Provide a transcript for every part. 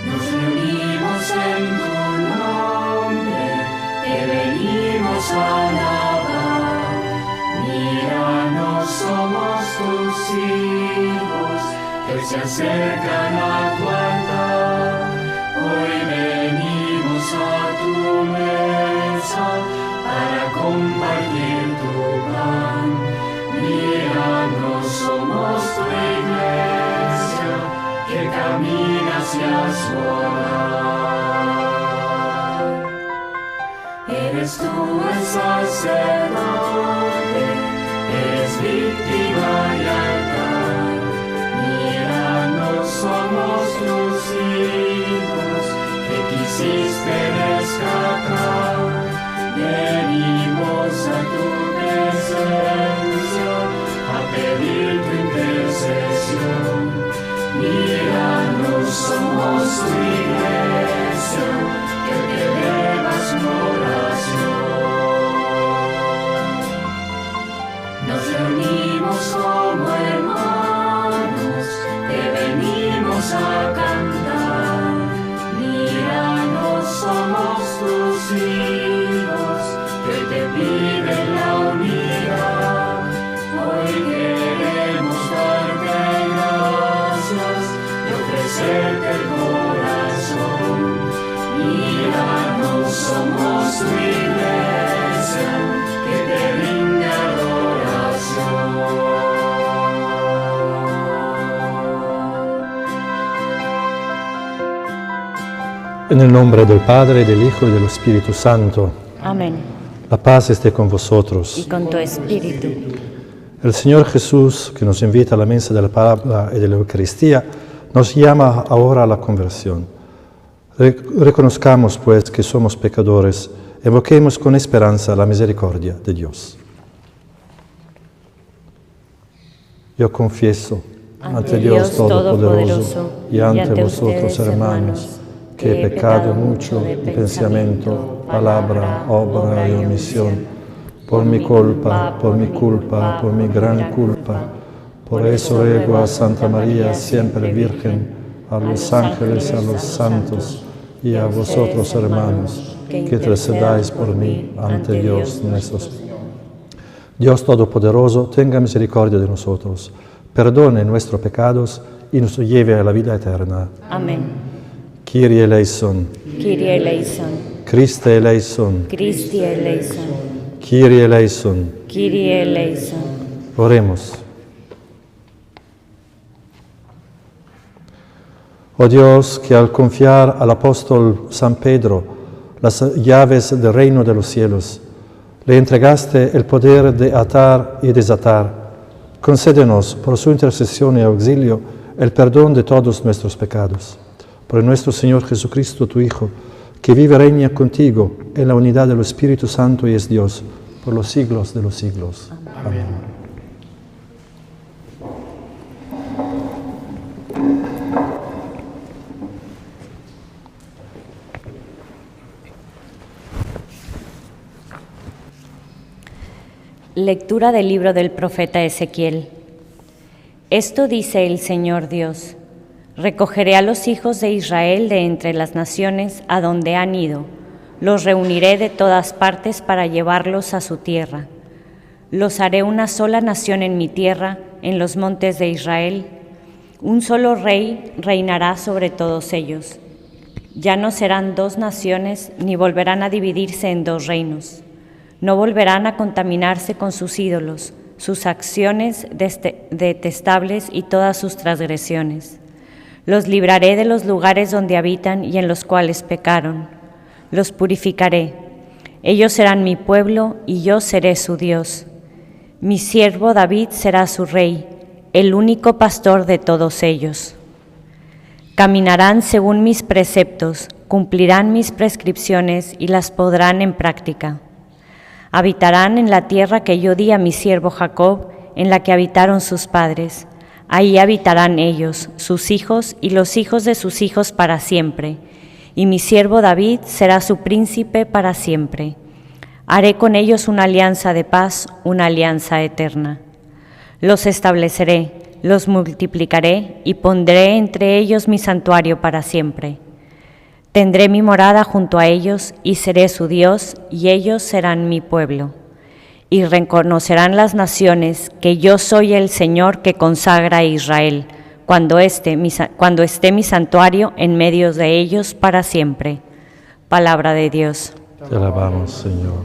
Nos reunimos en tu nombre, te venimos a alabar. Mira, no somos tus hijos, que hoy se acercan a tu altar. Hoy venimos a tu mesa para compartir tu pan. Mira, no somos tu iglesia, que camina hacia su hogar. Eres tú el sacerdote, eres víctima y altar. Mira, no somos tus hijos, que quisiste rescatar. Venimos a tu presencia a pedir tu intercesión. Mira, no somos tu iglesia, que te elevas en oración. Nos reunimos como hermanos, te venimos a cantar. Mira, no somos tus hijos, que te piden la unidad. Hoy queremos darte gracias y ofrecerte el corazón. Mira, no somos tu iglesia, que te rinde adoración. En el nombre del Padre, del Hijo y del Espíritu Santo. Amén. La paz esté con vosotros. Y con tu espíritu. El Señor Jesús, que nos invita a la mesa de la palabra y de la Eucaristía, nos llama ahora a la conversión. Reconozcamos, pues, que somos pecadores, evoquemos con esperanza la misericordia de Dios. Yo confieso ante Dios Todopoderoso y ante vosotros, hermanos, que he pecado mucho de pensamiento, palabra, obra y omisión, por mi culpa, por mi gran culpa. Por eso ruego a Santa María, siempre Virgen, a los ángeles, a los santos y a vosotros, hermanos, que intercedáis por mí ante Dios nuestro Señor. Dios Todopoderoso, tenga misericordia de nosotros, perdone nuestros pecados y nos lleve a la vida eterna. Amén. Kyrie eleison. Kyrie eleison. Christe eleison. Christi eleison. Kyrie eleison. Kyrie eleison. Oremos. Oh Dios, que al confiar al apóstol San Pedro las llaves del reino de los cielos, le entregaste el poder de atar y desatar, concédenos por su intercesión y auxilio el perdón de todos nuestros pecados. Por nuestro Señor Jesucristo, tu Hijo, que vive y reina contigo en la unidad del Espíritu Santo y es Dios, por los siglos de los siglos. Amén. Lectura del libro del profeta Ezequiel. Esto dice el Señor Dios: recogeré a los hijos de Israel de entre las naciones a donde han ido, los reuniré de todas partes para llevarlos a su tierra. Los haré una sola nación en mi tierra, en los montes de Israel. Un solo rey reinará sobre todos ellos. Ya no serán dos naciones, ni volverán a dividirse en dos reinos. No volverán a contaminarse con sus ídolos, sus acciones detestables y todas sus transgresiones. Los libraré de los lugares donde habitan y en los cuales pecaron. Los purificaré. Ellos serán mi pueblo y yo seré su Dios. Mi siervo David será su rey, el único pastor de todos ellos. Caminarán según mis preceptos, cumplirán mis prescripciones y las pondrán en práctica. Habitarán en la tierra que yo di a mi siervo Jacob, en la que habitaron sus padres. Ahí habitarán ellos, sus hijos y los hijos de sus hijos para siempre, y mi siervo David será su príncipe para siempre. Haré con ellos una alianza de paz, una alianza eterna. Los estableceré, los multiplicaré y pondré entre ellos mi santuario para siempre. Tendré mi morada junto a ellos y seré su Dios, y ellos serán mi pueblo. Y reconocerán las naciones que yo soy el Señor que consagra a Israel, cuando esté mi santuario en medio de ellos para siempre. Palabra de Dios. Te alabamos, Señor.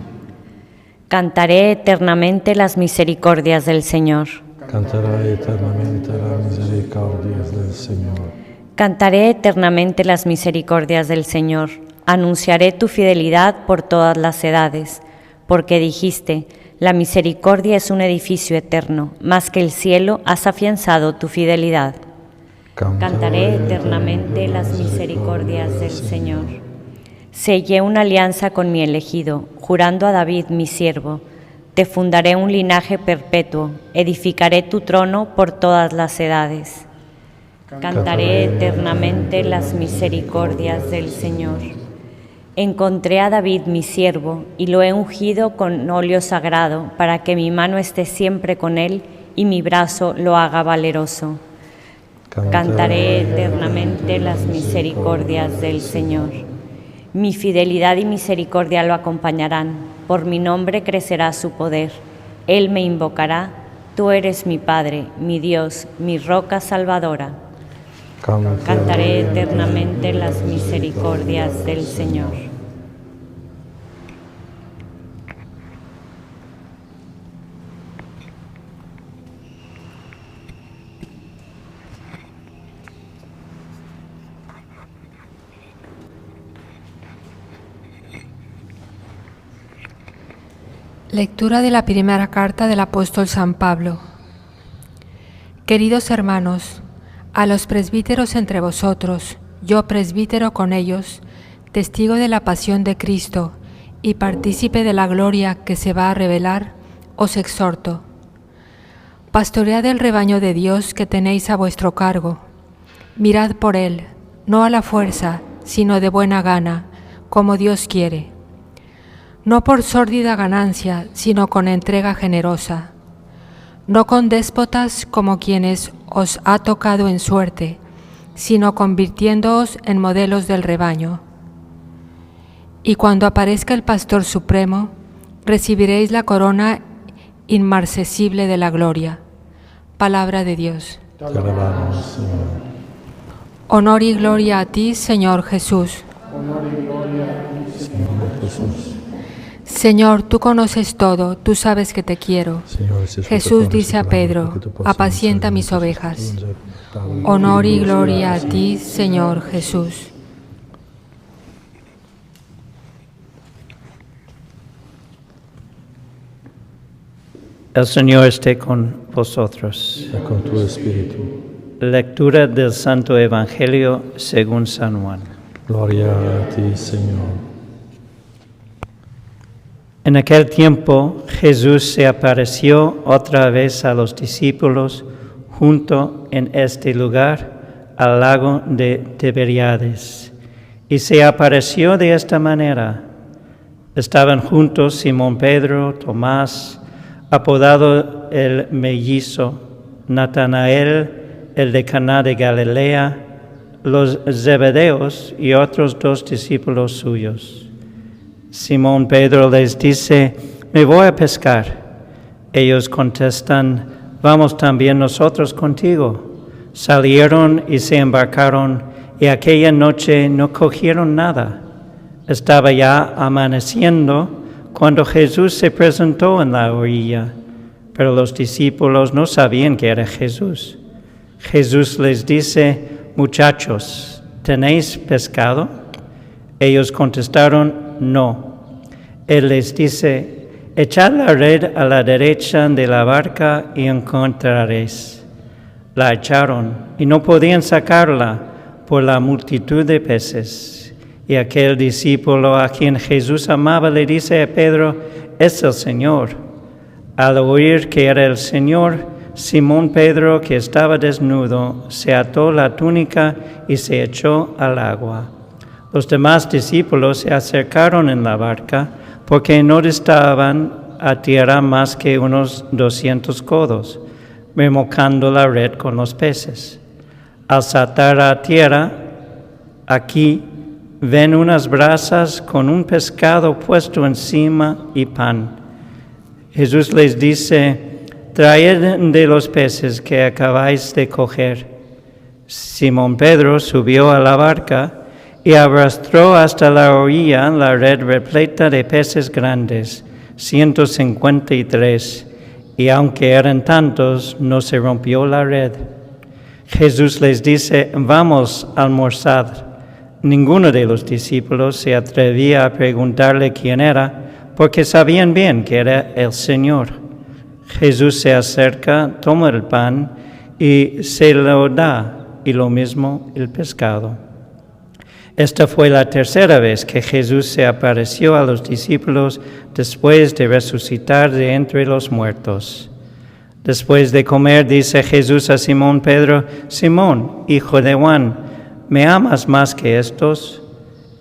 Cantaré eternamente las misericordias del Señor. Cantaré eternamente las misericordias del Señor. Cantaré eternamente las misericordias del Señor. Anunciaré tu fidelidad por todas las edades, porque dijiste, la misericordia es un edificio eterno, más que el cielo has afianzado tu fidelidad. Cantaré eternamente las misericordias del Señor. Sellé una alianza con mi elegido, jurando a David mi siervo. Te fundaré un linaje perpetuo, edificaré tu trono por todas las edades. Cantaré eternamente las misericordias del Señor. Encontré a David mi siervo, y lo he ungido con óleo sagrado, para que mi mano esté siempre con él, y mi brazo lo haga valeroso. Cantaré eternamente las misericordias del Señor. Mi fidelidad y misericordia lo acompañarán, por mi nombre crecerá su poder. Él me invocará, tú eres mi Padre, mi Dios, mi roca salvadora. Cantaré eternamente las misericordias del Señor. Lectura de la primera carta del apóstol San Pablo. Queridos hermanos, a los presbíteros entre vosotros, yo presbítero con ellos, testigo de la pasión de Cristo y partícipe de la gloria que se va a revelar, os exhorto. Pastoread el rebaño de Dios que tenéis a vuestro cargo. Mirad por él, no a la fuerza, sino de buena gana, como Dios quiere. No por sórdida ganancia, sino con entrega generosa. No con déspotas como quienes os ha tocado en suerte, sino convirtiéndoos en modelos del rebaño. Y cuando aparezca el Pastor Supremo, recibiréis la corona inmarcesible de la gloria. Palabra de Dios. Te alabamos, Señor. Honor y gloria a ti, Señor Jesús. Señor Jesús. Señor, tú conoces todo, tú sabes que te quiero. Señor, Jesús dice a Pedro, apacienta mis ovejas. Honor y gloria a ti, Señor Jesús. El Señor esté con vosotros. Y con tu espíritu. Lectura del Santo Evangelio según San Juan. Gloria a ti, Señor. En aquel tiempo Jesús se apareció otra vez a los discípulos junto en este lugar al lago de Tiberíades. Y se apareció de esta manera. Estaban juntos Simón Pedro, Tomás, apodado el mellizo, Natanael, el de Caná de Galilea, los Zebedeos y otros 2 discípulos suyos. Simón Pedro les dice, me voy a pescar. Ellos contestan, vamos también nosotros contigo. Salieron y se embarcaron, y aquella noche no cogieron nada. Estaba ya amaneciendo cuando Jesús se presentó en la orilla, pero los discípulos no sabían que era Jesús. Jesús les dice, muchachos, ¿tenéis pescado? Ellos contestaron, no. Él les dice, echad la red a la derecha de la barca y encontraréis. La echaron y no podían sacarla por la multitud de peces. Y aquel discípulo a quien Jesús amaba le dice a Pedro, es el Señor. Al oír que era el Señor, Simón Pedro, que estaba desnudo, se ató la túnica y se echó al agua. Los demás discípulos se acercaron en la barca porque no estaban a tierra más que unos 200 codos, remolcando la red con los peces. Al saltar a tierra, aquí ven unas brasas con un pescado puesto encima y pan. Jesús les dice: traed de los peces que acabáis de coger. Simón Pedro subió a la barca y arrastró hasta la orilla la red repleta de peces grandes, 153, y aunque eran tantos, no se rompió la red. Jesús les dice: vamos a almorzar. Ninguno de los discípulos se atrevía a preguntarle quién era, porque sabían bien que era el Señor. Jesús se acerca, toma el pan y se lo da, y lo mismo el pescado. Esta fue la tercera vez que Jesús se apareció a los discípulos después de resucitar de entre los muertos. Después de comer, dice Jesús a Simón Pedro: Simón, hijo de Juan, ¿me amas más que estos?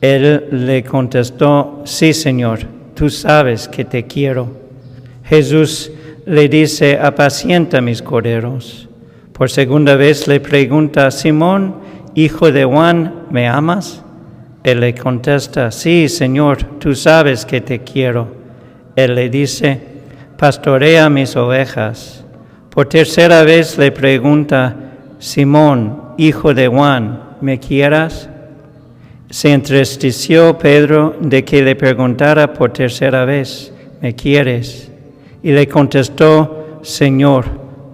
Él le contestó: sí, Señor, tú sabes que te quiero. Jesús le dice: apacienta mis corderos. Por segunda vez le pregunta: Simón, hijo de Juan, ¿me amas? Él le contesta: sí, Señor, tú sabes que te quiero. Él le dice: pastorea mis ovejas. Por tercera vez le pregunta: Simón, hijo de Juan, ¿me quieras? Se entristeció Pedro de que le preguntara por tercera vez: ¿me quieres? Y le contestó: Señor,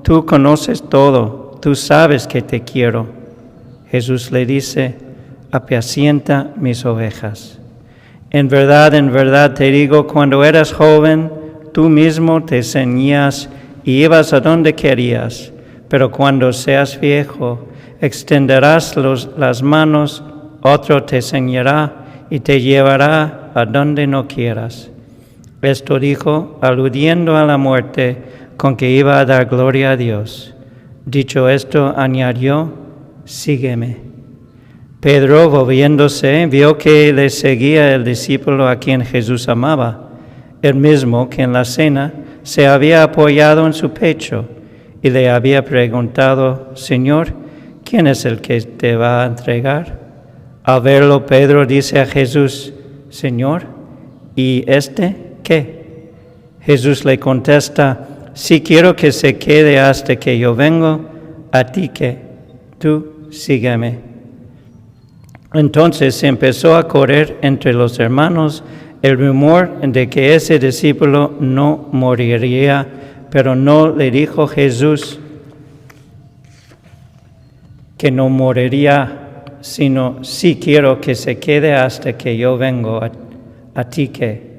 tú conoces todo, tú sabes que te quiero. Jesús le dice: apacienta mis ovejas. En verdad te digo, cuando eras joven, tú mismo te ceñías y ibas a donde querías, pero cuando seas viejo, extenderás las manos, otro te ceñirá y te llevará a donde no quieras. Esto dijo, aludiendo a la muerte con que iba a dar gloria a Dios. Dicho esto, añadió: sígueme. Pedro, volviéndose, vio que le seguía el discípulo a quien Jesús amaba, el mismo que en la cena se había apoyado en su pecho y le había preguntado: Señor, ¿quién es el que te va a entregar? Al verlo, Pedro dice a Jesús: Señor, ¿y este qué? Jesús le contesta: si quiero que se quede hasta que yo vengo, a ti que tú sígueme. Entonces empezó a correr entre los hermanos el rumor de que ese discípulo no moriría, pero no le dijo Jesús que no moriría, sino: sí quiero que se quede hasta que yo vengo, a ti que.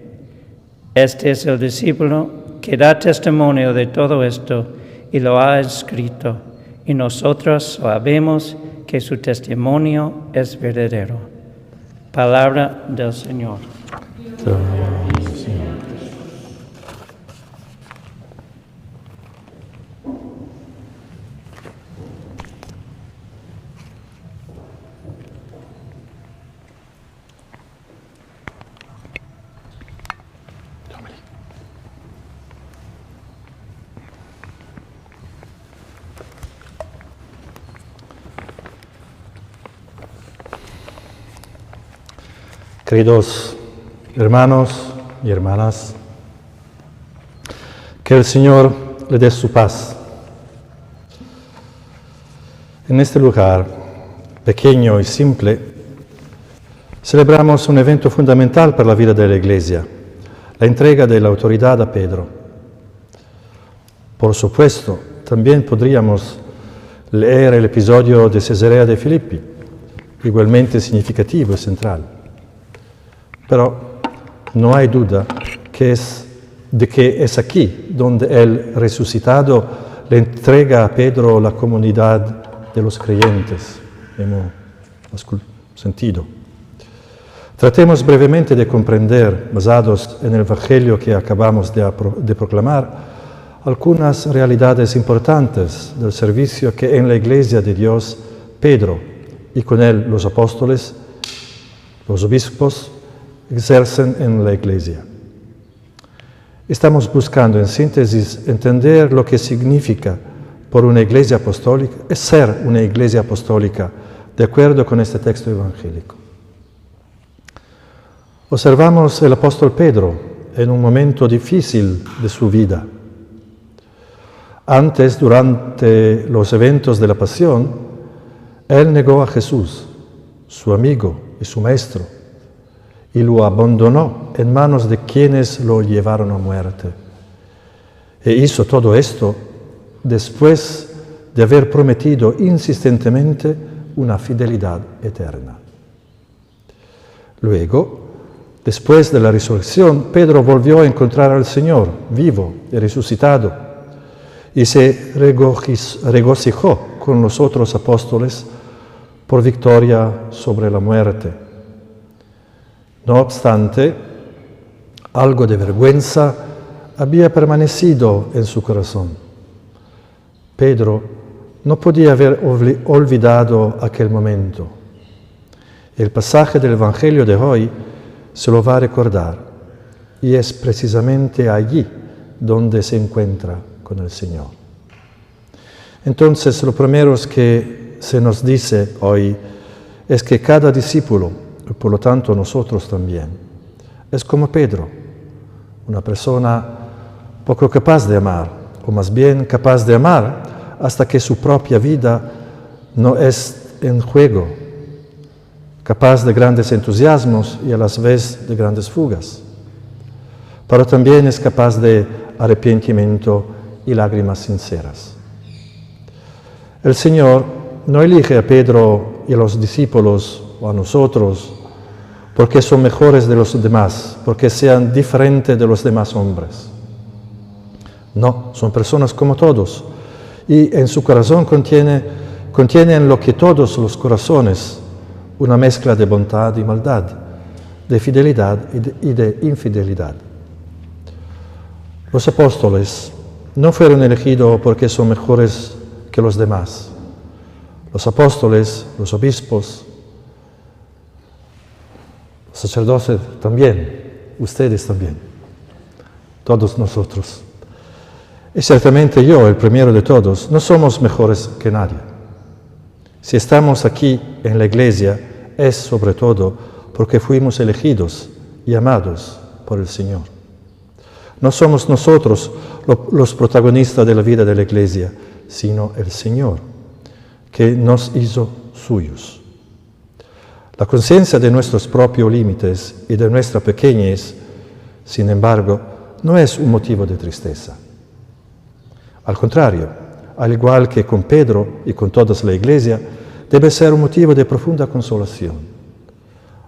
Este es el discípulo que da testimonio de todo esto y lo ha escrito, y nosotros sabemos que su testimonio es verdadero. Palabra del Señor. Queridos hermanos y hermanas, que el Señor le dé su paz. En este lugar, pequeño y simple, celebramos un evento fundamental para la vida de la Iglesia, la entrega de la autoridad a Pedro. Por supuesto, también podríamos leer el episodio de Cesarea de Filippi, igualmente significativo y central. Pero no hay duda de que es aquí donde el resucitado le entrega a Pedro la comunidad de los creyentes. Hemos sentido. Tratemos brevemente de comprender, basados en el Evangelio que acabamos de proclamar, algunas realidades importantes del servicio que en la Iglesia de Dios Pedro y con él los apóstoles, los obispos, ejercen en la Iglesia. Estamos buscando, en síntesis, entender lo que significa por una Iglesia apostólica, ser una Iglesia apostólica, de acuerdo con este texto evangélico. Observamos el apóstol Pedro en un momento difícil de su vida. Antes, durante los eventos de la pasión, él negó a Jesús, su amigo y su maestro, y lo abandonó en manos de quienes lo llevaron a muerte. E hizo todo esto después de haber prometido insistentemente una fidelidad eterna. Luego, después de la resurrección, Pedro volvió a encontrar al Señor vivo y resucitado, y se regocijó con los otros apóstoles por victoria sobre la muerte. No obstante, algo de vergüenza había permanecido en su corazón. Pedro no podía haber olvidado aquel momento. El pasaje del Evangelio de hoy se lo va a recordar, y es precisamente allí donde se encuentra con el Señor. Entonces, lo primero que se nos dice hoy es que cada discípulo, y por lo tanto nosotros también, es como Pedro, una persona poco capaz de amar, o más bien capaz de amar hasta que su propia vida no es en juego, capaz de grandes entusiasmos y a la vez de grandes fugas, pero también es capaz de arrepentimiento y lágrimas sinceras. El Señor no elige a Pedro y a los discípulos o a nosotros porque son mejores de los demás, porque sean diferentes de los demás hombres. No, son personas como todos, y en su corazón contienen lo que todos los corazones, una mezcla de bondad y maldad, de fidelidad y de infidelidad. Los apóstoles no fueron elegidos porque son mejores que los demás. Los apóstoles, los obispos, los sacerdotes también, ustedes también, todos nosotros. Y ciertamente yo, el primero de todos, no somos mejores que nadie. Si estamos aquí en la iglesia es sobre todo porque fuimos elegidos y amados por el Señor. No somos nosotros los protagonistas de la vida de la iglesia, sino el Señor, que nos hizo suyos. La conciencia de nuestros propios límites y de nuestra pequeñez, sin embargo, no es un motivo de tristeza. Al contrario, al igual que con Pedro y con toda la iglesia, debe ser un motivo de profunda consolación.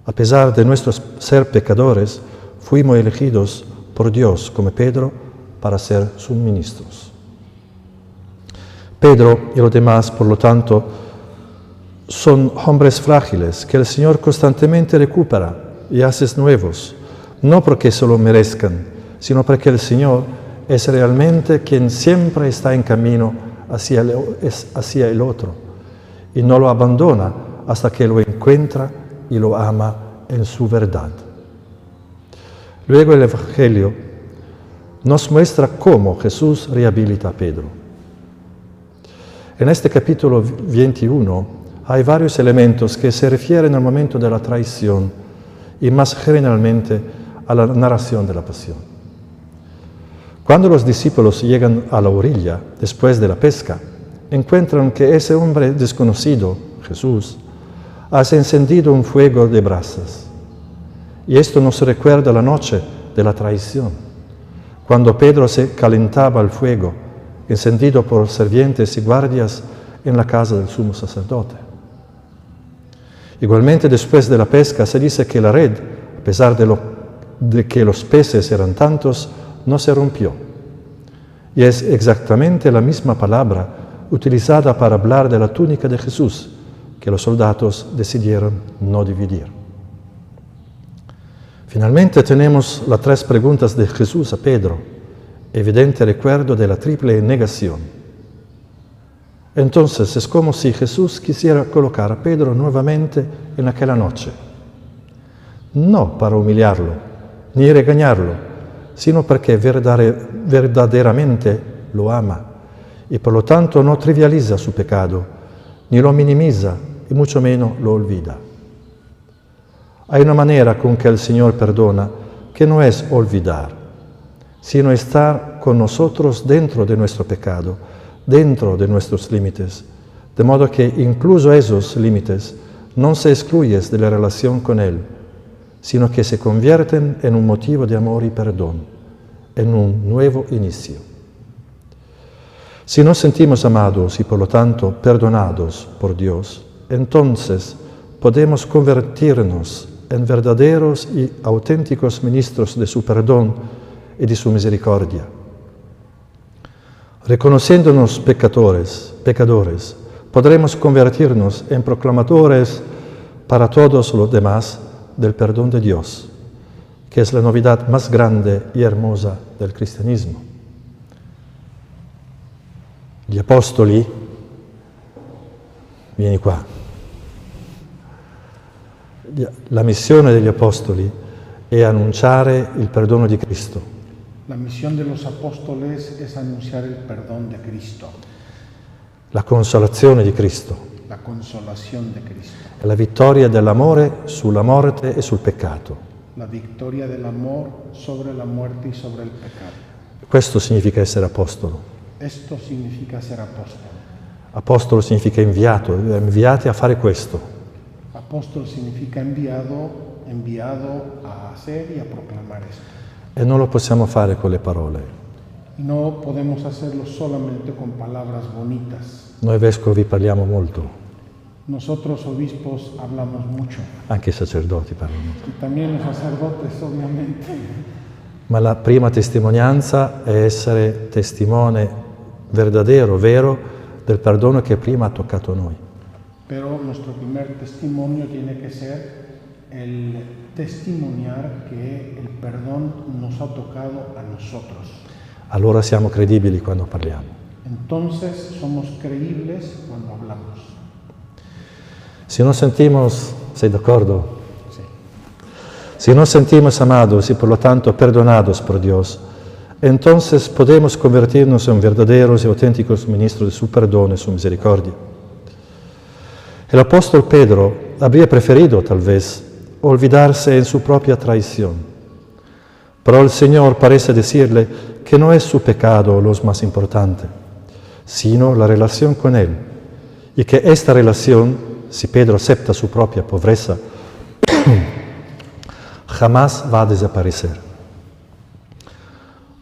A pesar de nuestros ser pecadores, fuimos elegidos por Dios, como Pedro, para ser sus ministros. Pedro y los demás, por lo tanto, son hombres frágiles que el Señor constantemente recupera y hace nuevos, no porque se lo merezcan, sino porque el Señor es realmente quien siempre está en camino hacia el otro y no lo abandona hasta que lo encuentra y lo ama en su verdad. Luego el Evangelio nos muestra cómo Jesús rehabilita a Pedro. En este capítulo 21 hay varios elementos que se refieren al momento de la traición y más generalmente a la narración de la pasión. Cuando los discípulos llegan a la orilla después de la pesca, encuentran que ese hombre desconocido, Jesús, ha encendido un fuego de brasas. Y esto nos recuerda la noche de la traición, cuando Pedro se calentaba el fuego, encendido por sirvientes y guardias en la casa del sumo sacerdote. Igualmente, después de la pesca, se dice que la red, a pesar de que los peces eran tantos, no se rompió. Y es exactamente la misma palabra utilizada para hablar de la túnica de Jesús, que los soldados decidieron no dividir. Finalmente tenemos las 3 preguntas de Jesús a Pedro, evidente recuerdo de la triple negación. Entonces es como si Jesús quisiera colocar a Pedro nuevamente en aquella noche, no para humillarlo ni regañarlo, sino porque verdaderamente lo ama y por lo tanto no trivializa su pecado, ni lo minimiza y mucho menos lo olvida. Hay una manera con que el Señor perdona que no es olvidar, sino estar con nosotros dentro de nuestro pecado, dentro de nuestros límites, de modo que incluso esos límites no se excluyen de la relación con Él, sino que se convierten en un motivo de amor y perdón, en un nuevo inicio. Si nos sentimos amados y por lo tanto perdonados por Dios, entonces podemos convertirnos en verdaderos y auténticos ministros de su perdón y de su misericordia. Reconociéndonos pecadores, podremos convertirnos en proclamadores para todos los demás del perdón de Dios, que es la novedad más grande y hermosa del cristianismo. Gli apostoli, vieni qua, la missione degli apostoli è annunciare il perdono di Cristo. La misión de los apóstoles es anunciar el perdón de Cristo. La consolazione di Cristo. La consolación de Cristo. È la vittoria dell'amore sulla morte e sul peccato. La victoria del amor sobre la muerte y sobre el pecado. Questo significa essere apostolo. Esto significa ser apóstol. Apostolo significa inviato, inviati a fare questo. Apóstol significa enviado a hacer y a proclamar esto. E non lo possiamo fare con le parole. Y no podemos hacerlo solamente con palabras bonitas. Noi vescovi parliamo molto. Nosotros obispos hablamos mucho. Anche i sacerdoti parlano. Y también los sacerdotes, obviamente. Ma la prima testimonianza è essere testimone verdadero, vero, del perdono che prima ha toccato noi. Pero nuestro primer testimonio tiene que ser el testimoniar que el perdón nos ha tocado a nosotros. Allora siamo credibili quando parliamo. Entonces somos creíbles cuando hablamos. Si nos sentimos, ¿sei d'accordo? Sí. Si nos sentimos amados y por lo tanto perdonados por Dios, entonces podemos convertirnos en verdaderos y auténticos ministros de su perdón y su misericordia. El apóstol Pedro habría preferido, tal vez, olvidarse en su propia traición. Pero el Señor parece decirle que no es su pecado lo más importante, sino la relación con Él, y que esta relación, si Pedro acepta su propia pobreza, jamás va a desaparecer.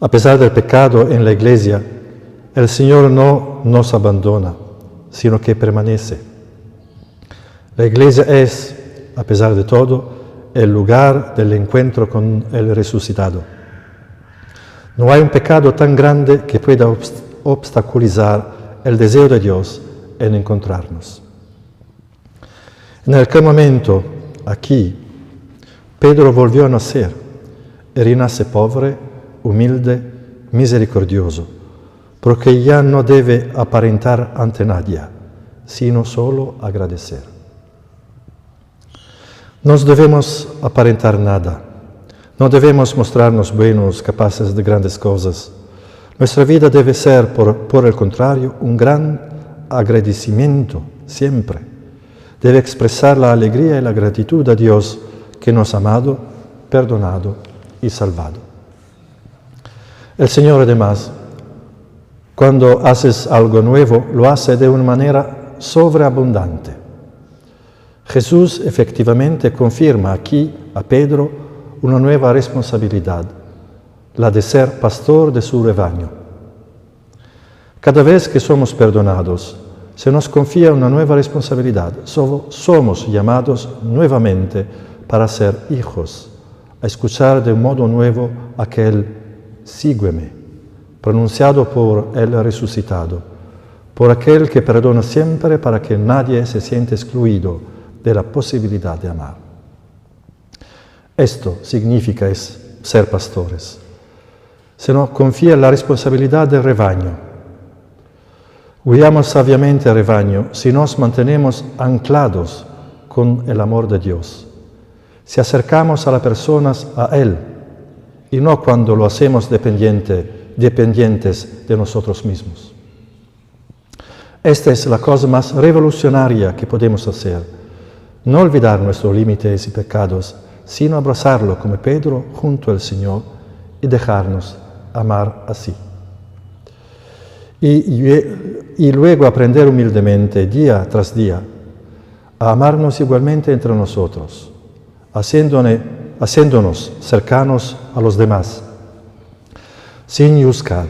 A pesar del pecado en la Iglesia, el Señor no nos abandona, sino que permanece. La Iglesia es, a pesar de todo, el lugar del encuentro con el resucitado. No hay un pecado tan grande que pueda obstaculizar el deseo de Dios en encontrarnos. En aquel momento, aquí, Pedro volvió a nacer y renace pobre, humilde, misericordioso, porque ya no debe aparentar ante nadie, sino solo agradecer. No debemos aparentar nada, no debemos mostrarnos buenos, capaces de grandes cosas. Nuestra vida debe ser, por el contrario, un gran agradecimiento siempre. Debe expresar la alegría y la gratitud a Dios que nos ha amado, perdonado y salvado. El Señor, además, cuando haces algo nuevo, lo hace de una manera sobreabundante. Jesús efectivamente confirma aquí a Pedro una nueva responsabilidad, la de ser pastor de su rebaño. Cada vez que somos perdonados, se nos confía una nueva responsabilidad. Somos llamados nuevamente para ser hijos, a escuchar de un modo nuevo aquel sígueme, pronunciado por el resucitado, por aquel que perdona siempre para que nadie se siente excluido de la posibilidad de amar. Esto significa ser pastores. Se nos confía la responsabilidad del rebaño. Guiamos sabiamente al rebaño si nos mantenemos anclados con el amor de Dios, si acercamos a las personas a Él y no cuando lo hacemos dependientes de nosotros mismos. Esta es la cosa más revolucionaria que podemos hacer. no olvidar nuestros límites y pecados, sino abrazarlo como Pedro junto al Señor y dejarnos amar así. Y luego aprender humildemente, día tras día, a amarnos igualmente entre nosotros, haciéndonos cercanos a los demás, sin juzgar,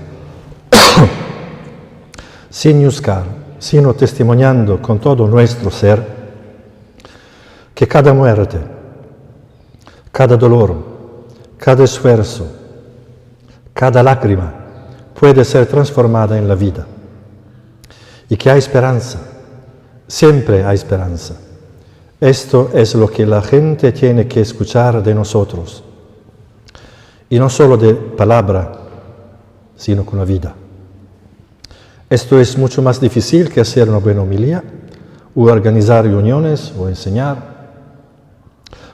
sino testimoniando con todo nuestro ser que cada muerte, cada dolor, cada esfuerzo, cada lágrima puede ser transformada en la vida y que hay esperanza, siempre hay esperanza. Esto es lo que la gente tiene que escuchar de nosotros, y no solo de palabra, sino con la vida. Esto es mucho más difícil que hacer una buena homilía, o organizar reuniones, o enseñar,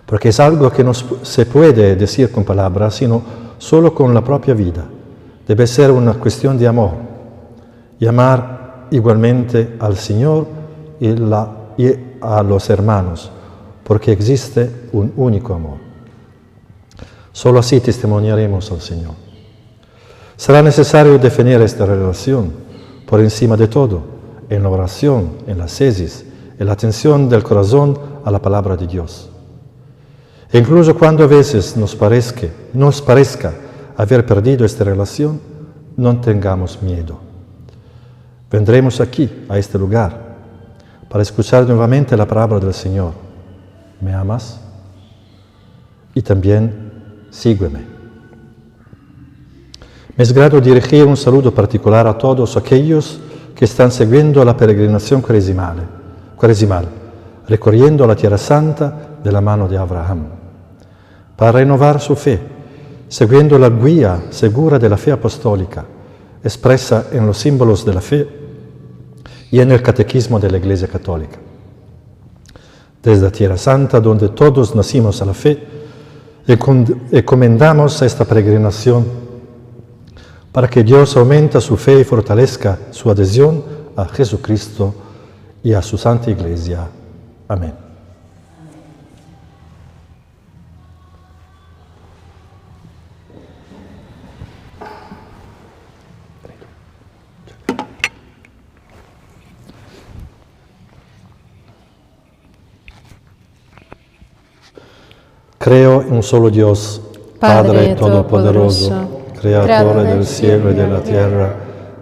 porque es algo que no se puede decir con palabras, sino solo con la propia vida. Debe ser una cuestión de amor, y amar igualmente al Señor y a los hermanos, porque existe un único amor. Solo así testimoniaremos al Señor. Será necesario definir esta relación por encima de todo, en la oración, en la ascesis, en la atención del corazón a la palabra de Dios. E incluso cuando a veces nos parezca haber perdido esta relación, no tengamos miedo. Vendremos aquí, a este lugar, para escuchar nuevamente la palabra del Señor. ¿Me amas? Y también, sígueme. Me es grato dirigir un saludo particular a todos aquellos que están siguiendo la peregrinación cuaresmal, recorriendo la Tierra Santa de la mano de Abraham, para renovar su fe, siguiendo la guía segura de la fe apostólica, expresa en los símbolos de la fe y en el catequismo de la Iglesia Católica. Desde la Tierra Santa, donde todos nacimos a la fe, encomendamos a esta peregrinación para que Dios aumente su fe y fortalezca su adhesión a Jesucristo y a su Santa Iglesia. Amén. Creo en un solo Dios, Padre Todopoderoso, Creador del cielo y de la tierra,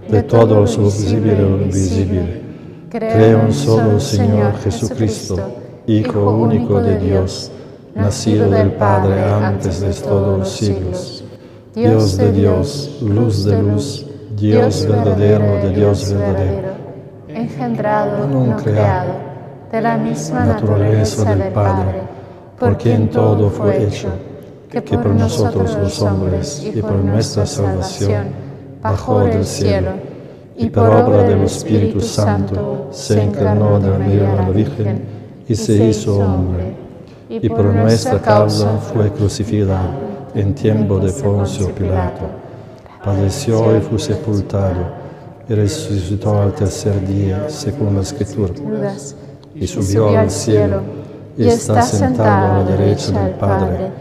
de todo lo visible y lo invisible. Creo en un solo Señor Jesucristo, Hijo único de Dios, nacido del Padre antes de todos los siglos, Dios de Dios, luz de luz, Dios verdadero de Dios verdadero, engendrado, no creado, de la misma naturaleza del Padre, por quien todo fue hecho, que por nosotros los hombres y por nuestra salvación bajó del cielo, y por obra del Espíritu Santo se encarnó de María la Virgen y se hizo hombre, y por nuestra causa fue crucificado en tiempo de Poncio Pilato, padeció y fue sepultado, y resucitó al tercer día, según la Escritura, y subió al cielo, y está sentado a la derecha del Padre,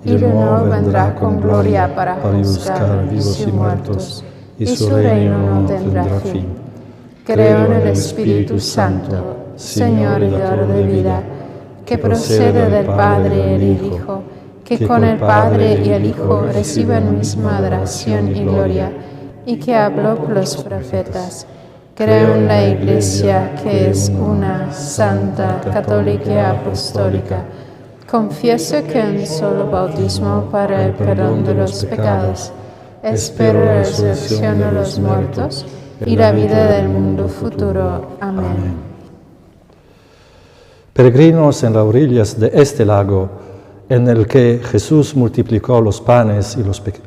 y de nuevo vendrá con gloria para juzgar vivos y muertos, y su reino no tendrá fin. Creo en el Espíritu Santo, Señor y dador de vida, que procede del Padre y el Hijo, que con el Padre y el Hijo reciben misma adoración y gloria, y que habló por los profetas. Creo en la Iglesia, que es una, santa, católica y apostólica. Confieso que un solo bautismo para el perdón de los pecados. Espero la resurrección de los muertos y la vida del mundo futuro. Amén. Peregrinos en las orillas de este lago, en el que Jesús multiplicó los panes y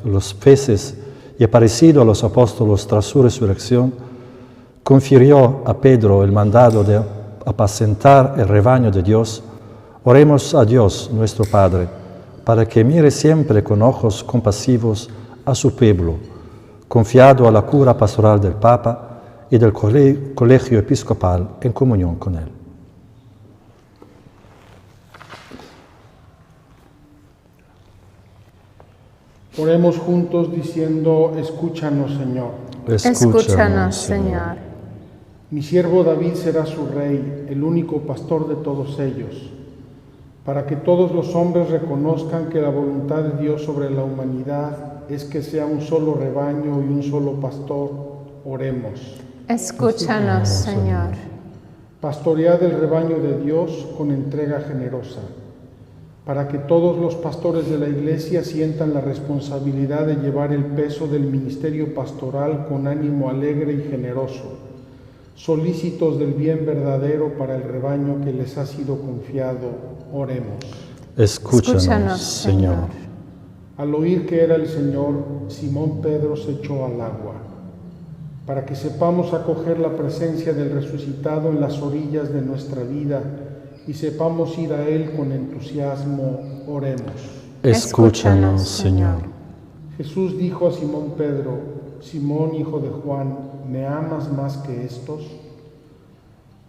los peces y aparecido a los apóstoles tras su resurrección, confirió a Pedro el mandado de apacentar el rebaño de Dios. Oremos a Dios, nuestro Padre, para que mire siempre con ojos compasivos a su pueblo, confiado a la cura pastoral del Papa y del colegio episcopal en comunión con él. Oremos juntos diciendo, escúchanos, Señor. Escúchanos, Señor. Mi siervo David será su rey, el único pastor de todos ellos, para que todos los hombres reconozcan que la voluntad de Dios sobre la humanidad es que sea un solo rebaño y un solo pastor. Oremos. Escúchanos, Señor. Pastoread el rebaño de Dios con entrega generosa, para que todos los pastores de la Iglesia sientan la responsabilidad de llevar el peso del ministerio pastoral con ánimo alegre y generoso, solícitos del bien verdadero para el rebaño que les ha sido confiado. Oremos. Escúchanos, Señor. Al oír que era el Señor, Simón Pedro se echó al agua. Para que sepamos acoger la presencia del resucitado en las orillas de nuestra vida y sepamos ir a Él con entusiasmo, oremos. Escúchanos, Señor. Jesús dijo a Simón Pedro, Simón, hijo de Juan, ¿me amas más que estos?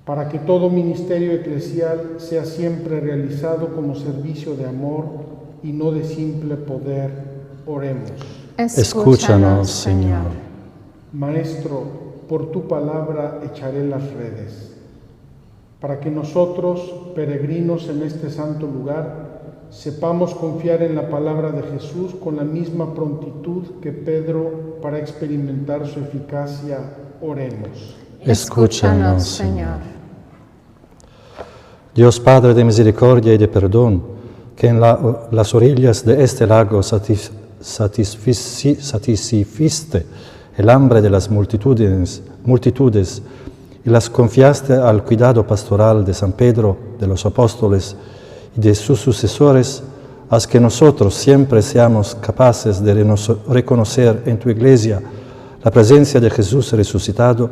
Para que todo ministerio eclesial sea siempre realizado como servicio de amor y no de simple poder, oremos. Escúchanos, Señor. Maestro, por tu palabra echaré las redes, para que nosotros, peregrinos en este santo lugar, sepamos confiar en la palabra de Jesús con la misma prontitud que Pedro para experimentar su eficacia. Oremos. Escúchanos, Señor. Dios Padre de misericordia y de perdón, que en las orillas de este lago satisficiste el hambre de las multitudes y las confiaste al cuidado pastoral de San Pedro, de los apóstoles y de sus sucesores, haz que nosotros siempre seamos capaces de reconocer en tu Iglesia la presencia de Jesús resucitado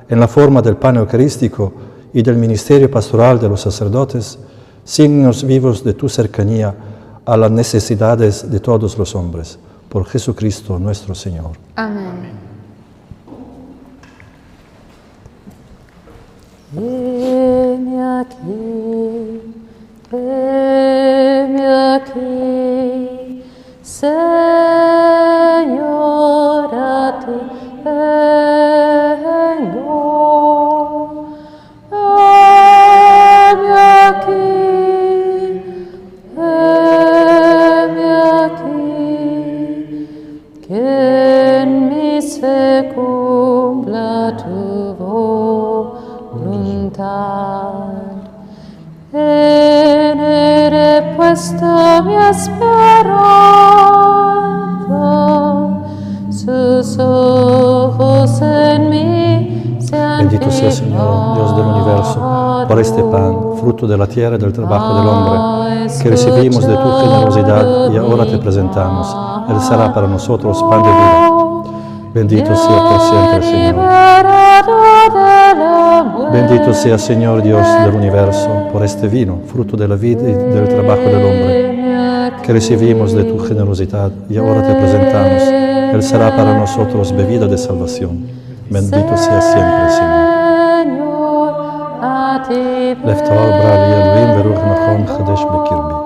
en la forma del pan eucarístico y del ministerio pastoral de los sacerdotes, signos vivos de tu cercanía a las necesidades de todos los hombres. Por Jesucristo nuestro Señor. Amén. Heme aquí, Señor, a ti vengo. Heme aquí, que en mí se cumpla tu voluntad. En él he puesto mi esperanza, sus ojos en mí se han Bendito sea, Señor, Dios del universo, por este pan, fruto de la tierra y del trabajo del hombre, que recibimos de tu generosidad y ahora te presentamos. Él será para nosotros pan de vida. Bendito sea por siempre, Señor. Bendito sea, Señor Dios del universo, por este vino, fruto de la vida y del trabajo del hombre, que recibimos de tu generosidad y ahora te presentamos. Él será para nosotros bebida de salvación. Bendito sea siempre, Señor. Leftar brali Elohim veruch nachon chadesh bekirbi.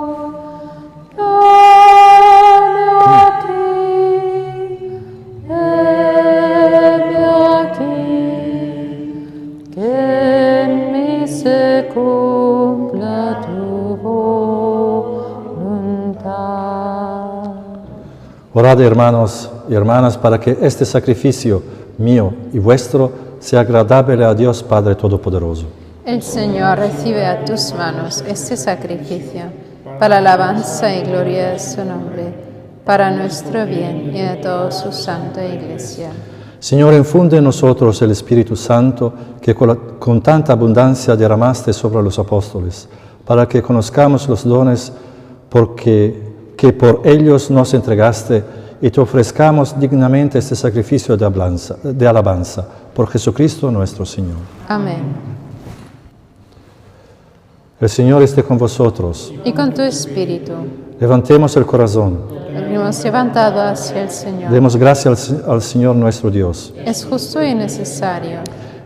Orad, hermanos y hermanas, para que este sacrificio mío y vuestro sea agradable a Dios Padre Todopoderoso. El Señor recibe a tus manos este sacrificio para alabanza y gloria de su nombre, para nuestro bien y de toda su santa Iglesia. Señor, infunde en nosotros el Espíritu Santo que con tanta abundancia derramaste sobre los apóstoles, para que conozcamos los dones que por ellos nos entregaste y te ofrezcamos dignamente este sacrificio de alabanza. Por Jesucristo nuestro Señor. Amén. El Señor esté con vosotros. Y con tu espíritu. Levantemos el corazón. Hemos levantado hacia el Señor. Demos gracias al Señor nuestro Dios. Es justo y necesario.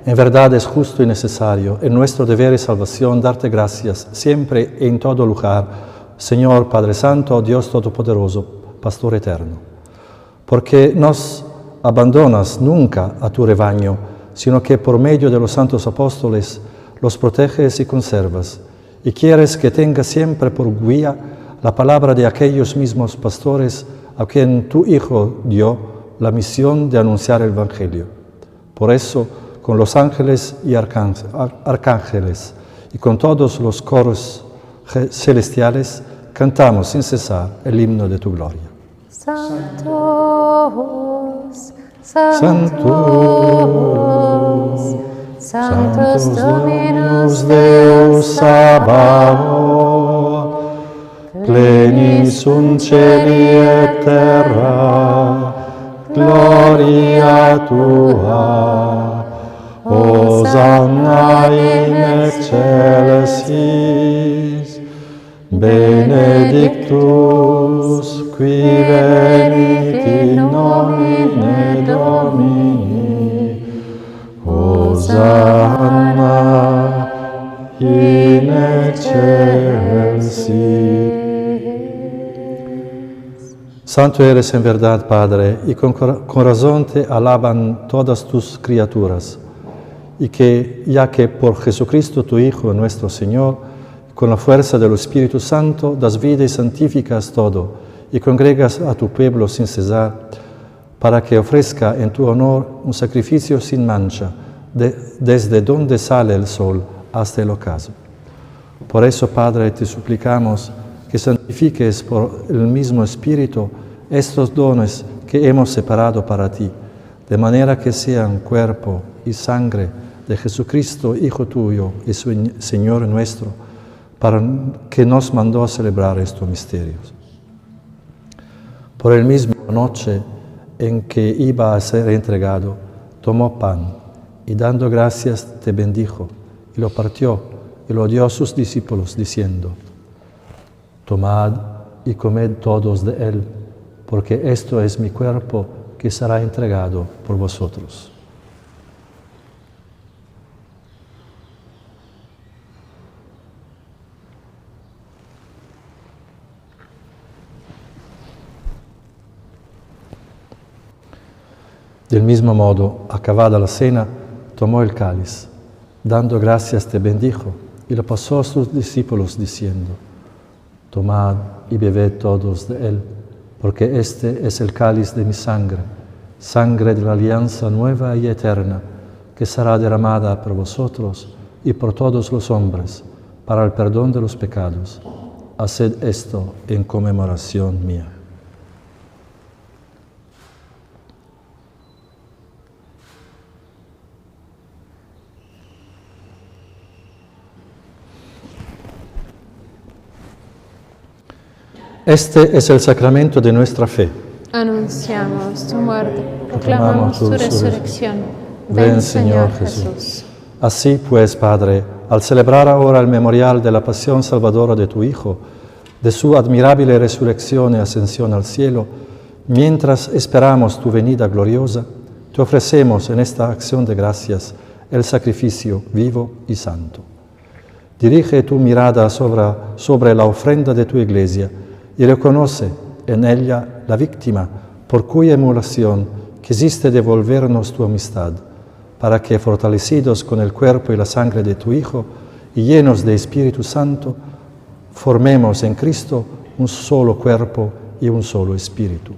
En verdad es justo y necesario, en nuestro deber y salvación, darte gracias siempre y en todo lugar, Señor Padre Santo, Dios Todopoderoso, Pastor eterno. porque nos abandonas nunca a tu rebaño, sino que por medio de los santos apóstoles los proteges y conservas, y quieres que tenga siempre por guía la palabra de aquellos mismos pastores a quien tu Hijo dio la misión de anunciar el Evangelio. Por eso, con los ángeles y arcángeles y con todos los coros celestiales, cantamos sin cesar el himno de tu gloria. Santos, Santos, Santos Dominus Deus Sabaoth, plenis sunt celi et terra, gloria tua, Hosanna in excelsis, benedictus qui venit in nomine Domini, Hosanna in excelsis. Santo eres en verdad, Padre, y con razón te alaban todas tus criaturas, y que, ya que por Jesucristo tu Hijo, nuestro Señor, con la fuerza del Espíritu Santo, das vida y santificas todo, y congregas a tu pueblo sin cesar, para que ofrezca en tu honor un sacrificio sin mancha, desde donde sale el sol hasta el ocaso. Por eso, Padre, te suplicamos que santifiques por el mismo Espíritu estos dones que hemos separado para ti, de manera que sean cuerpo y sangre de Jesucristo, Hijo tuyo y Señor nuestro, para que nos mandó a celebrar estos misterios. Por el mismo noche en que iba a ser entregado, tomó pan y dando gracias te bendijo y lo partió y lo dio a sus discípulos diciendo: Tomad y comed todos de él, porque esto es mi cuerpo que será entregado por vosotros. Del mismo modo, acabada la cena, tomó el cáliz, dando gracias te bendijo y lo pasó a sus discípulos diciendo: Tomad y bebed todos de él, porque este es el cáliz de mi sangre, sangre de la alianza nueva y eterna, que será derramada por vosotros y por todos los hombres, para el perdón de los pecados. Haced esto en conmemoración mía. Este es el sacramento de nuestra fe. Anunciamos tu muerte, proclamamos tu resurrección. Ven, Señor Jesús. Así pues, Padre, al celebrar ahora el memorial de la pasión salvadora de tu Hijo, de su admirable resurrección y ascensión al cielo, mientras esperamos tu venida gloriosa, te ofrecemos en esta acción de gracias el sacrificio vivo y santo. Dirige tu mirada sobre la ofrenda de tu Iglesia y reconoce en ella la víctima por cuya emulación quisiste devolvernos tu amistad, para que, fortalecidos con el cuerpo y la sangre de tu Hijo y llenos de Espíritu Santo, formemos en Cristo un solo cuerpo y un solo espíritu.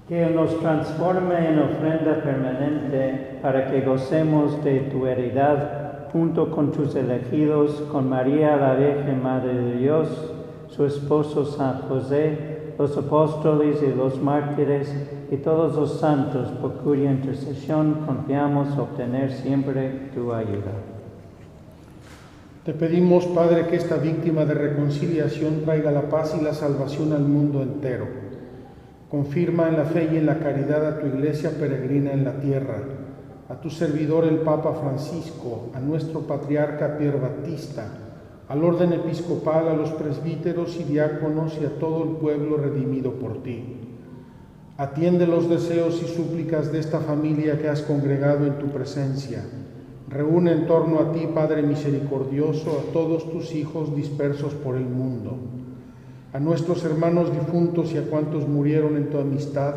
Que Él nos transforme en ofrenda permanente para que gocemos de tu heredad junto con tus elegidos, con María la Virgen Madre de Dios, su esposo San José, los apóstoles y los mártires y todos los santos por cuya intercesión confiamos obtener siempre tu ayuda. Te pedimos, Padre, que esta víctima de reconciliación traiga la paz y la salvación al mundo entero. Confirma en la fe y en la caridad a tu Iglesia peregrina en la tierra, a tu servidor el Papa Francisco, a nuestro patriarca Pier Battista, al orden episcopal, a los presbíteros y diáconos y a todo el pueblo redimido por ti. Atiende los deseos y súplicas de esta familia que has congregado en tu presencia. Reúne en torno a ti, Padre misericordioso, a todos tus hijos dispersos por el mundo. A nuestros hermanos difuntos y a cuantos murieron en tu amistad,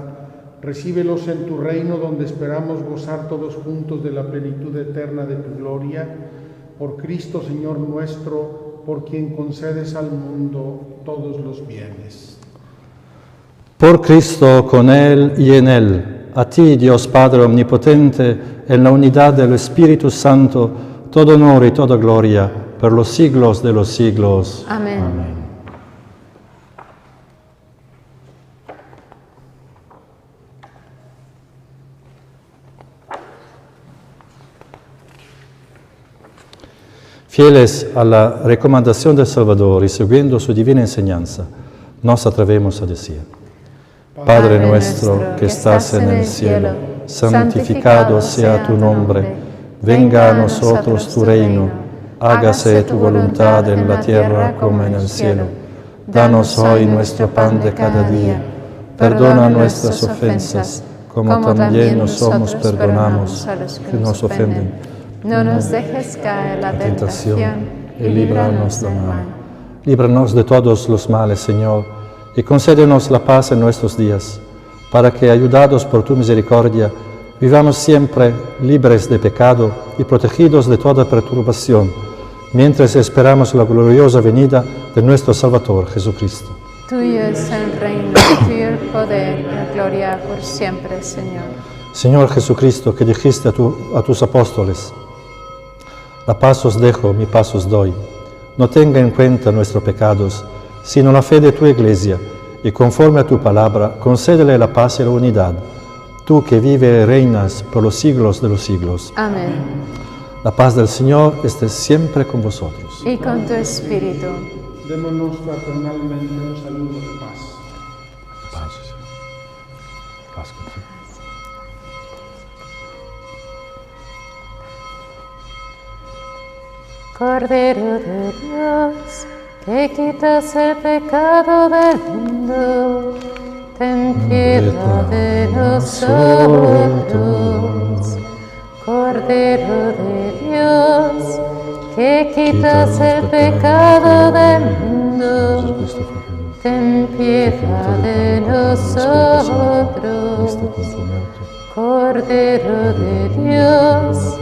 recíbelos en tu reino, donde esperamos gozar todos juntos de la plenitud eterna de tu gloria. Por Cristo, Señor nuestro, por quien concedes al mundo todos los bienes. Por Cristo, con Él y en Él, a ti, Dios Padre Omnipotente, en la unidad del Espíritu Santo, todo honor y toda gloria, por los siglos de los siglos. Amén. Amén. Fieles a la recomendación del Salvador y siguiendo su divina enseñanza, nos atrevemos a decir: Padre nuestro que estás en el cielo, santificado sea tu nombre, venga a nosotros tu reino, hágase tu voluntad en la tierra como en el cielo. Danos hoy nuestro pan de cada día, perdona nuestras ofensas, como también nosotros perdonamos a los que nos ofenden. No nos dejes caer en la tentación y líbranos del mal. Líbranos de todos los males, Señor, y concédenos la paz en nuestros días, para que, ayudados por tu misericordia, vivamos siempre libres de pecado y protegidos de toda perturbación, mientras esperamos la gloriosa venida de nuestro Salvador, Jesucristo. Tuyo es el reino, tuyo el poder y la gloria por siempre, Señor. Señor Jesucristo, que dijiste a tus apóstoles: la paz os dejo, mi paz os doy. No tenga en cuenta nuestros pecados, sino la fe de tu Iglesia, y conforme a tu palabra, concédele la paz y la unidad. Tú que vives y reinas por los siglos de los siglos. Amén. La paz del Señor esté siempre con vosotros. Y con tu espíritu. Démonos fraternalmente un saludo de paz. Paz. Paz contigo. Cordero de Dios, que quitas el pecado del mundo, ten piedad de nosotros. Cordero de Dios, que quitas el pecado del mundo, ten piedad de nosotros. Cordero de Dios,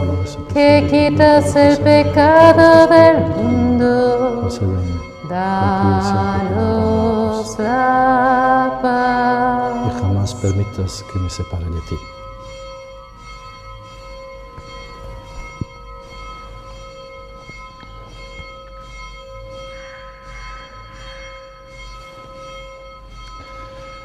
que quitas el pecado del mundo, danos la paz. Y jamás permitas que me separe de ti.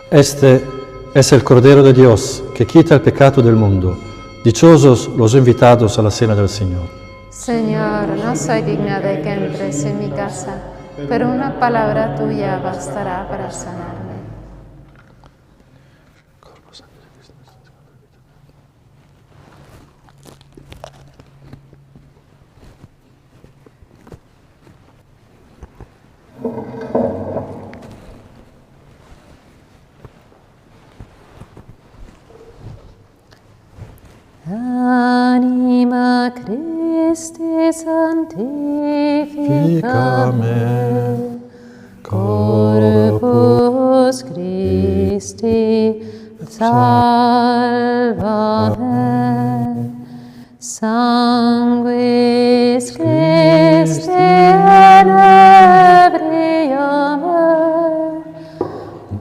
Este es el Cordero de Dios que quita el pecado del mundo. Dichosos los invitados a la cena del Señor. Señor, no soy digna de que entres en mi casa, pero una palabra tuya bastará para sanarme. Anima Christi sanctificame, corpus Christi salvame, sanguis Christi inebriame,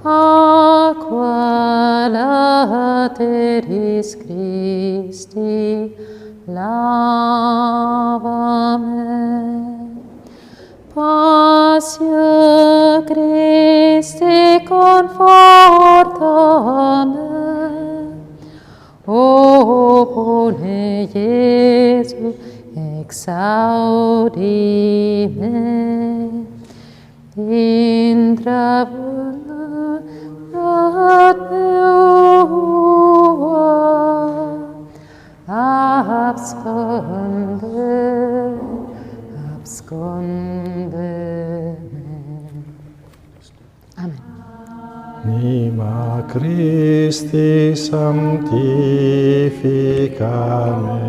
aqua lateris Christi lavame, passio Christi confortame, opone Iesu exaudime, intra ad meua, absconde me. Amen. Anima Christi sanctificame,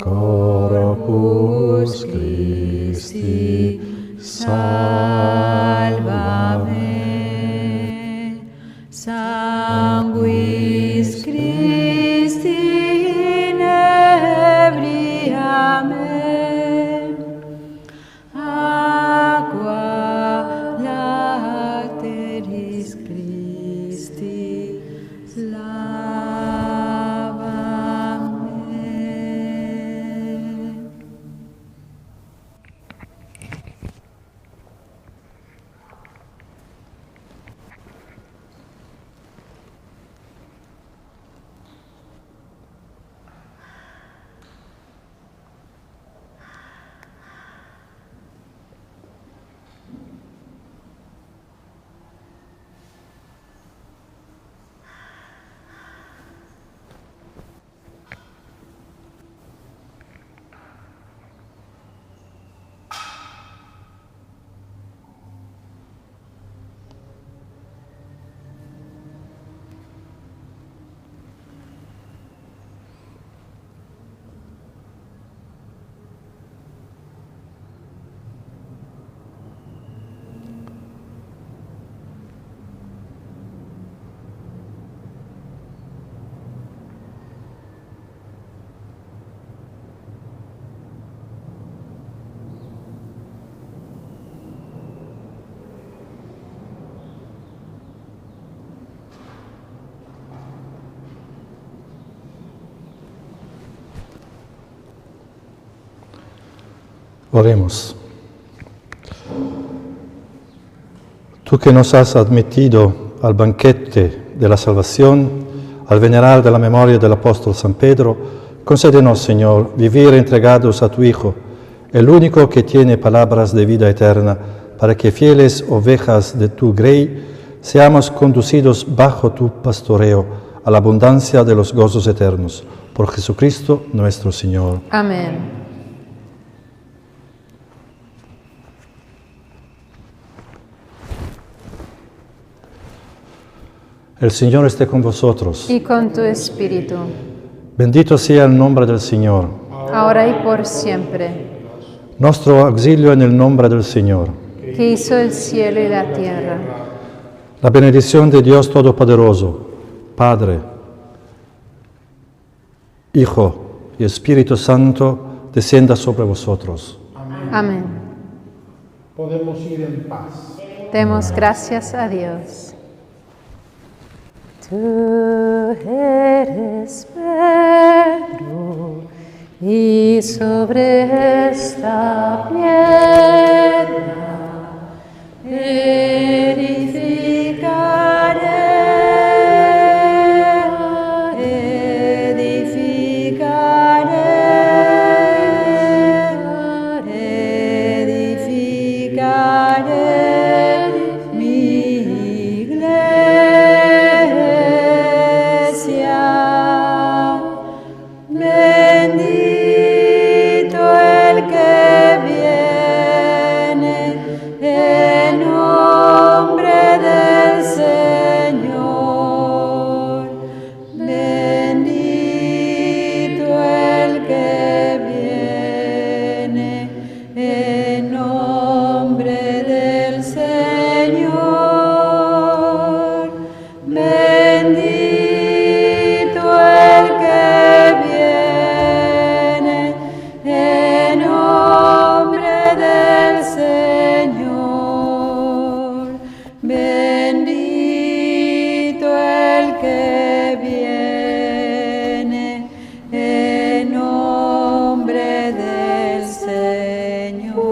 corpus Christi salvame. Oremos. Tú que nos has admitido al banquete de la salvación, al venerar de la memoria del apóstol San Pedro, concédenos, Señor, vivir entregados a tu Hijo, el único que tiene palabras de vida eterna, para que fieles ovejas de tu grey seamos conducidos bajo tu pastoreo a la abundancia de los gozos eternos. Por Jesucristo nuestro Señor. Amén. El Señor esté con vosotros. Y con tu espíritu, Bendito sea el nombre del Señor. ahora y por siempre, Nuestro auxilio en el nombre del Señor. que hizo el cielo y la tierra. La bendición de Dios Todopoderoso, Padre, Hijo y Espíritu Santo, descienda sobre vosotros. Amén. Podemos ir en paz. Demos gracias a Dios. Tú eres Pedro, y sobre esta piedra edificaré mi iglesia. Bendito el que viene en nombre del Señor. Bendito el que viene en nombre del Señor. Bendito el que viene en nombre del Señor. Bendito el que viene en nombre del Señor.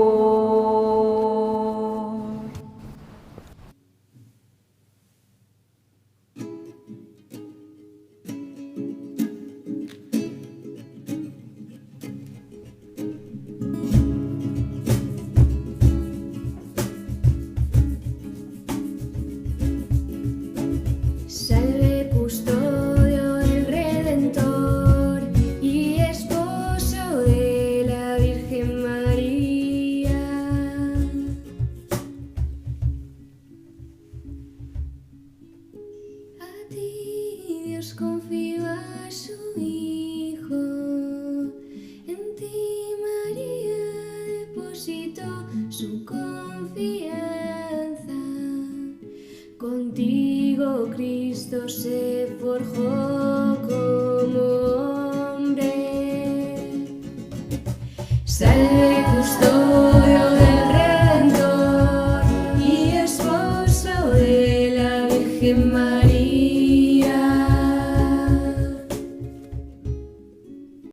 Salve, custodio del Redentor y esposo de la Virgen María. A ti Dios confió a su Hijo, en ti María depositó su confianza. Contigo Cristo se forjó